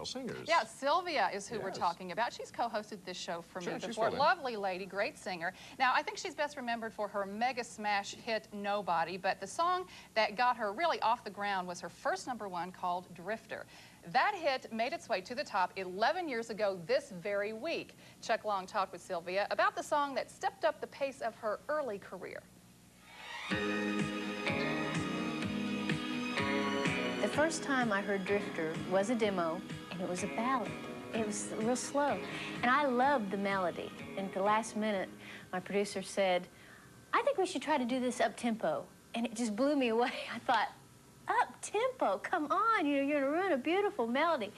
female singers. Yeah, Sylvia is who we're talking about. She's co-hosted this show for me before. Lovely lady, great singer. Now, I think she's best remembered for her mega smash hit, Nobody, but the song that got her really off the ground was her first #1 called Drifter. That hit made its way to the top 11 years ago this very week. Chuck Long talked with Sylvia about the song that stepped up the pace of her early career. The first time I heard Drifter was a demo, and it was a ballad. It was real slow, and I loved the melody. And at the last minute, my producer said, I think we should try to do this up-tempo. And it just blew me away. I thought, up-tempo, come on, you're gonna ruin a beautiful melody.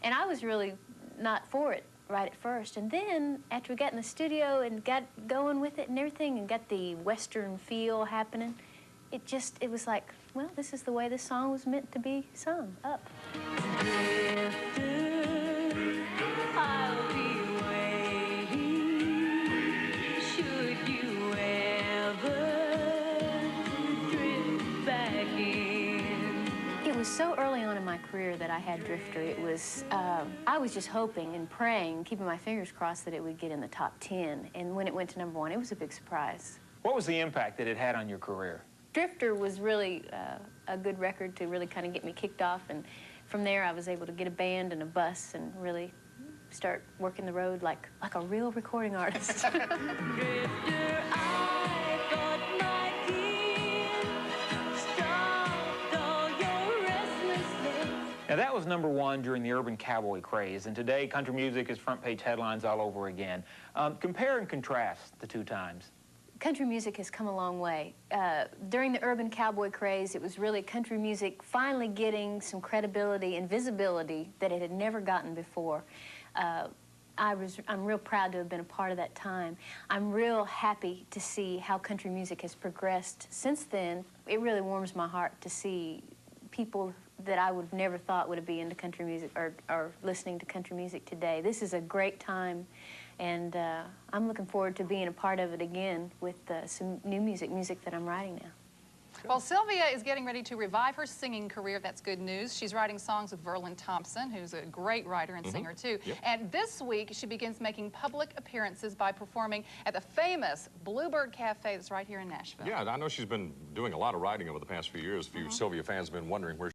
And I was really not for it right at first. And then, after we got in the studio and got going with it and everything, and got the Western feel happening, it was like, well, this is the way this song was meant to be sung, up. Drifter, I'll be waiting, should you ever drift back in. It was so early on in my career that I had Drifter. It was, I was just hoping and praying, keeping my fingers crossed that it would get in the top 10. And when it went to #1, it was a big surprise. What was the impact that it had on your career? Drifter was really a good record to really kind of get me kicked off, and from there I was able to get a band and a bus and really start working the road like a real recording artist. Drifter, I thought my king stopped all your restlessness. Now, that was #1 during the urban cowboy craze, and today country music is front-page headlines all over again. Compare and contrast the two times. Country music has come a long way. During the urban cowboy craze, it was really country music finally getting some credibility and visibility that it had never gotten before. I'm real proud to have been a part of that time. I'm real happy to see how country music has progressed since then. It really warms my heart to see people that I would have never thought would be into country music or listening to country music today. This is a great time, and I'm looking forward to being a part of it again with some new music that I'm writing now. Well, Sylvia is getting ready to revive her singing career. That's good news. She's writing songs with Verlin Thompson, who's a great writer and singer, too. Yep. And this week, she begins making public appearances by performing at the famous Bluebird Cafe that's right here in Nashville. Yeah, I know she's been doing a lot of writing over the past few years. A few Sylvia fans have been wondering where